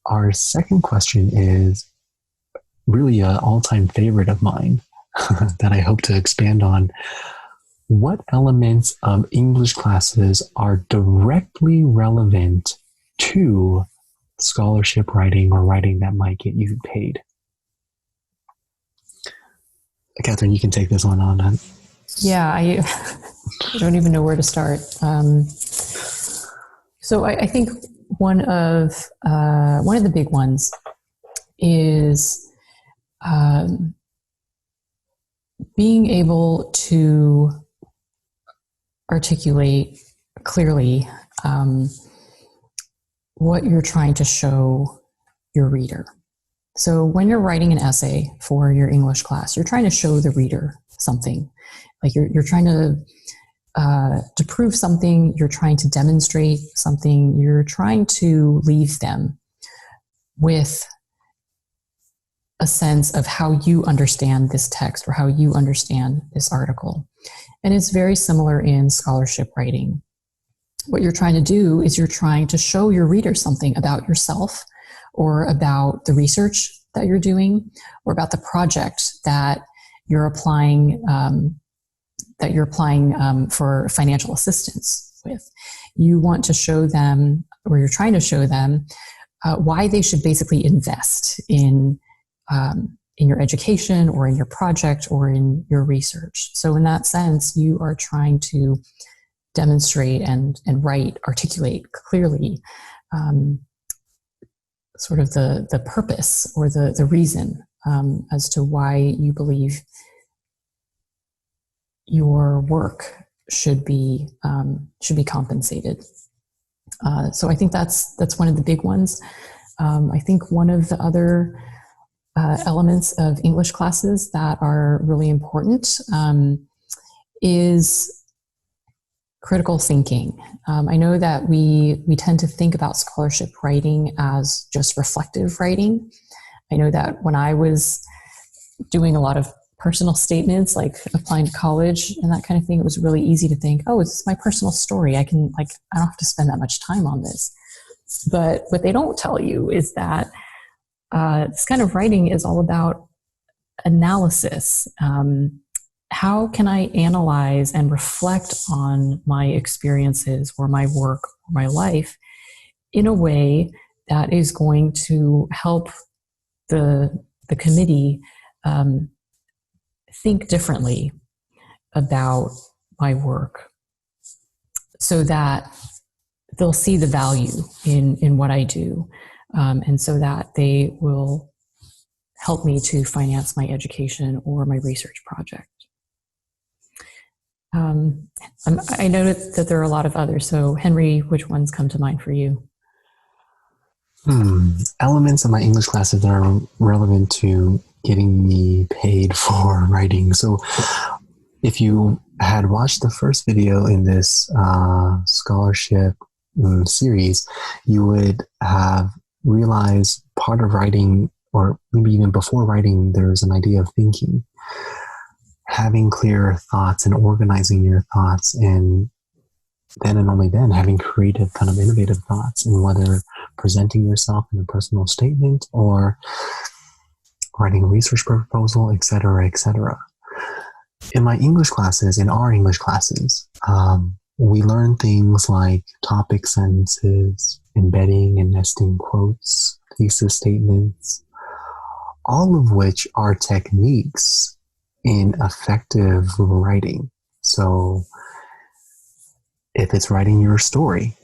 our second question is really an all-time favorite of mine that I hope to expand on. What elements of English classes are directly relevant to scholarship writing or writing that might get you paid? Catherine, you can take this one on. Yeah, I don't even know where to start. So I think one of the big ones is being able to articulate clearly what you're trying to show your reader. So when you're writing an essay for your English class, you're trying to show the reader something. Like you're trying to prove something, you're trying to demonstrate something, you're trying to leave them with a sense of how you understand this text or how you understand this article. And it's very similar in scholarship writing. What you're trying to do is you're trying to show your reader something about yourself or about the research that you're doing or about the project that you're applying for financial assistance with. You want to show them, or you're trying to show them, why they should basically invest in your education or in your project or in your research. So in that sense, you are trying to demonstrate and articulate clearly sort of the purpose or the reason as to why you believe your work should be compensated. So I think that's one of the big ones. I think one of the other elements of English classes that are really important is critical thinking. I know that we tend to think about scholarship writing as just reflective writing. I know that when I was doing a lot of personal statements, like applying to college and that kind of thing, it was really easy to think, oh, it's my personal story. I don't have to spend that much time on this. But what they don't tell you is that this kind of writing is all about analysis. How can I analyze and reflect on my experiences or my work or my life in a way that is going to help the committee think differently about my work so that they'll see the value in what I do, and so that they will help me to finance my education or my research project. I know that there are a lot of others, so Henry, which ones come to mind for you? Elements of my English classes that are relevant to getting me paid for writing. So if you had watched the first video in this scholarship series, you would have realized part of writing, or maybe even before writing, there's an idea of thinking. Having clear thoughts and organizing your thoughts, and then and only then having creative, kind of innovative thoughts, and whether presenting yourself in a personal statement or writing a research proposal, etc., etc. In my English classes, in our English classes, we learn things like topic sentences, embedding and nesting quotes, thesis statements, all of which are techniques in effective writing. So if it's writing your story,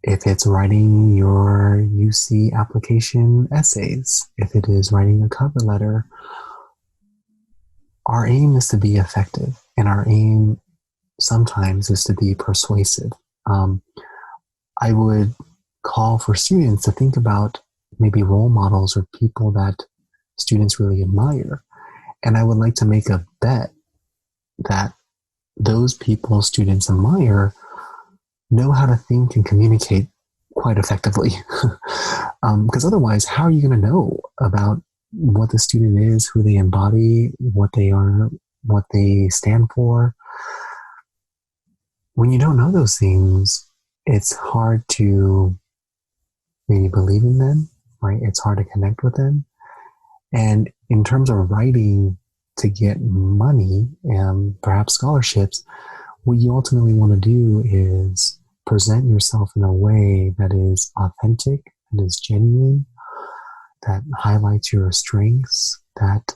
if it's writing your UC application essays, if it is writing a cover letter, our aim is to be effective, and our aim sometimes is to be persuasive. I would call for students to think about maybe role models or people that students really admire. And I would like to make a bet that those people students admire know how to think and communicate quite effectively. Because otherwise, how are you going to know about what the student is, who they embody, what they are, what they stand for? When you don't know those things, it's hard to maybe believe in them, right? It's hard to connect with them. And in terms of writing to get money and perhaps scholarships, what you ultimately want to do is present yourself in a way that is authentic, that is genuine, that highlights your strengths, that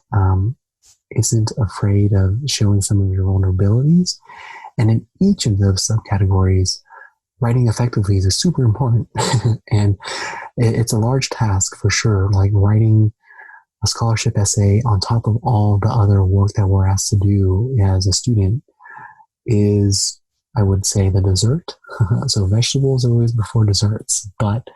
isn't afraid of showing some of your vulnerabilities. And in each of those subcategories, writing effectively is super important. And it's a large task for sure. Like writing a scholarship essay on top of all the other work that we're asked to do as a student is, I would say, the dessert. So vegetables are always before desserts. But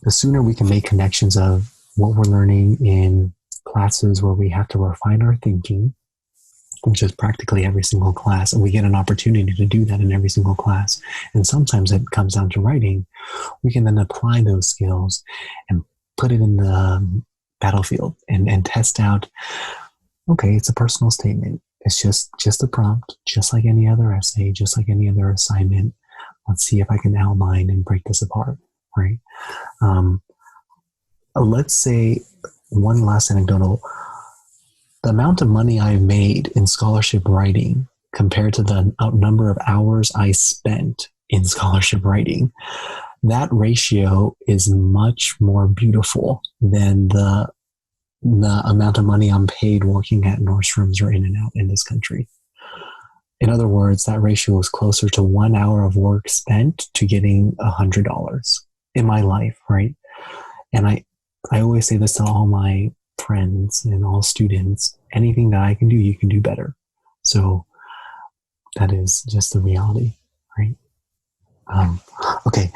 the sooner we can make connections of what we're learning in classes where we have to refine our thinking, which is practically every single class, and we get an opportunity to do that in every single class. And sometimes it comes down to writing. We can then apply those skills and put it in the battlefield and test out, okay, it's a personal statement. It's just a prompt, just like any other essay, just like any other assignment. Let's see if I can outline and break this apart, right? Let's say one last anecdotal. The amount of money I've made in scholarship writing compared to the number of hours I spent in scholarship writing, that ratio is much more beautiful than the amount of money I'm paid working at Nordstrom's or In-N-Out in this country. In other words, that ratio is closer to 1 hour of work spent to getting $100 in my life, right? And I always say this to all my friends and all students: anything that I can do, you can do better. So that is just the reality, right? Okay,